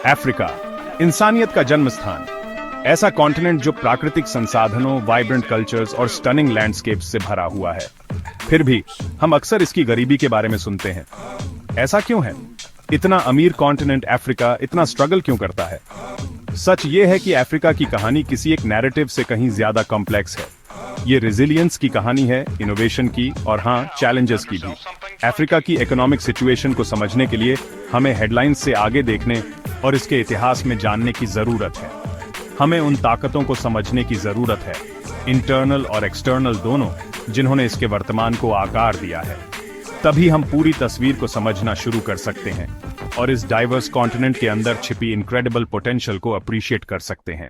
Africa, इंसानियत का जन्म स्थान। ऐसा कॉन्टिनेंट जो प्राकृतिक संसाधनों, वाइब्रेंट कल्चर्स और स्टनिंग लैंडस्केप्स से भरा हुआ है। फिर भी हम अक्सर इसकी गरीबी के बारे में सुनते हैं। ऐसा क्यों है? इतना अमीर कॉन्टिनेंट अफ्रीका इतना स्ट्रगल क्यों करता है? सच ये है कि अफ्रीका की कहानी किसी एक नैरेटिव से कहीं ज्यादा कॉम्प्लेक्स है। ये रेजिलियंस की कहानी है, इनोवेशन की, और हाँ, चैलेंजेस की भी। अफ्रीका की इकोनॉमिक सिचुएशन को समझने के लिए हमें हेडलाइंस से आगे देखने और इसके इतिहास में जानने की जरूरत है। हमें उन ताकतों को समझने की जरूरत है, इंटरनल और एक्सटर्नल दोनों, जिन्होंने इसके वर्तमान को आकार दिया है। तभी हम पूरी तस्वीर को समझना शुरू कर सकते हैं और इस डाइवर्स कॉन्टिनेंट के अंदर छिपी इनक्रेडिबल पोटेंशियल को अप्रिशिएट कर सकते हैं।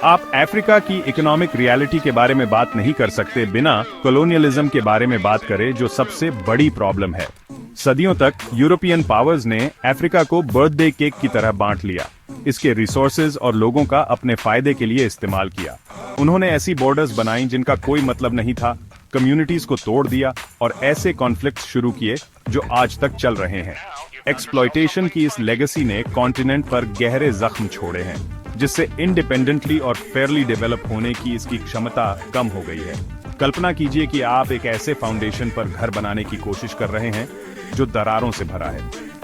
आप अफ्रीका की इकोनॉमिक रियलिटी के बारे में बात नहीं कर सकते बिना कॉलोनियलिज्म के बारे में बात करें, जो सबसे बड़ी प्रॉब्लम है। सदियों तक यूरोपियन पावर्स ने अफ्रीका को बर्थडे केक की तरह बांट लिया, इसके रिसोर्सेज और लोगों का अपने फायदे के लिए इस्तेमाल किया। उन्होंने ऐसी बॉर्डर्स बनाई जिनका कोई मतलब नहीं था, कम्युनिटीज को तोड़ दिया और ऐसे कॉन्फ्लिक्ट्स शुरू किए जो आज तक चल रहे हैं। एक्सप्लॉयटेशन की इस लेगेसी ने कॉन्टिनेंट पर गहरे जख्म छोड़े हैं, जिससे इंडिपेंडेंटली और फेयरली डेवलप होने की इसकी क्षमता कम हो गई है। कल्पना कीजिए कि आप एक ऐसे फाउंडेशन पर घर बनाने की कोशिश कर रहे हैं जो दरारों से भरा है।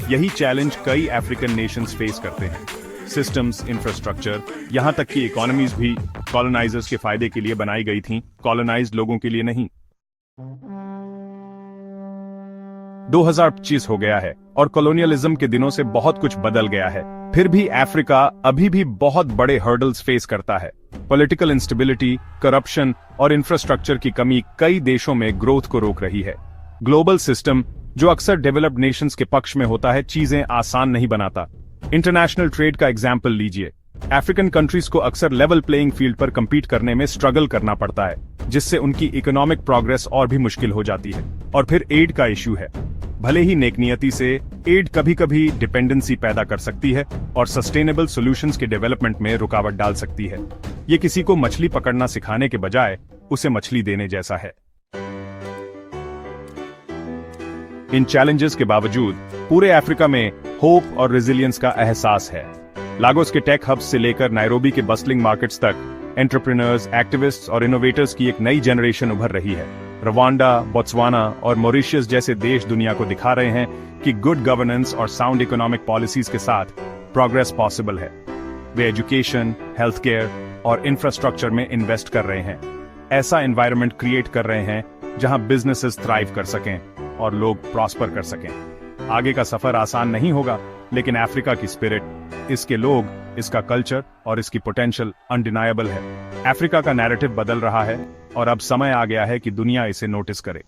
यही चैलेंज कई अफ्रीकन नेशंस फेस करते हैं। सिस्टम्स, इंफ्रास्ट्रक्चर, यहाँ तक कि इकोनॉमीज भी कॉलोनाइजर्स के फायदे के लिए बनाई गई थीं, कॉलोनाइज्ड लोगों के लिए नहीं। 2025 हो गया है और कॉलोनियलिज्म के दिनों से बहुत कुछ बदल गया है। फिर भी अफ्रीका अभी भी बहुत बड़े हर्डल्स फेस करता है। पॉलिटिकल इंस्टेबिलिटी, करप्शन और इंफ्रास्ट्रक्चर की कमी कई देशों में ग्रोथ को रोक रही है। ग्लोबल सिस्टम, जो अक्सर डेवलप्ड नेशंस के पक्ष में होता है, चीजें आसान नहीं बनाता। इंटरनेशनल ट्रेड का एग्जाम्पल लीजिए। अफ्रीकन कंट्रीज को अक्सर लेवल प्लेइंग फील्ड पर compete करने में स्ट्रगल करना पड़ता है, जिससे उनकी इकोनॉमिक प्रोग्रेस और भी मुश्किल हो जाती है। और फिर एड का इश्यू है। भले ही नेक नियति से, एड कभी कभी डिपेंडेंसी पैदा कर सकती है और सस्टेनेबल सॉल्यूशंस के डेवलपमेंट में रुकावट डाल सकती है। ये किसी को मछली पकड़ना सिखाने के बजाय उसे मछली देने जैसा है। इन चैलेंजेस के बावजूद पूरे अफ्रीका में होप और रेजिलियंस का एहसास है। लागोस के टेक हब्स से लेकर नायरोबी के बस्टलिंग मार्केट्स तक एंटरप्रेन्योर्स, एक्टिविस्ट्स और इनोवेटर्स की एक नई जनरेशन उभर रही है। रवांडा, बोत्सवाना और मॉरिशस जैसे देश दुनिया को दिखा रहे हैं कि गुड गवर्नेंस और साउंड इकोनॉमिक पॉलिसीज के साथ प्रोग्रेस पॉसिबल है। वे एजुकेशन, हेल्थ केयर और इंफ्रास्ट्रक्चर में इन्वेस्ट कर रहे हैं। ऐसा एनवायरनमेंट क्रिएट कर रहे हैं जहां बिजनेसेस थ्राइव कर सकें और लोग प्रॉस्पर कर सकें। आगे का सफर आसान नहीं होगा, लेकिन अफ्रीका की स्पिरिट, इसके लोग, इसका कल्चर और इसकी पोटेंशियल अनडिनायबल है। अफ्रीका का नैरेटिव बदल रहा है और अब समय आ गया है कि दुनिया इसे नोटिस करे।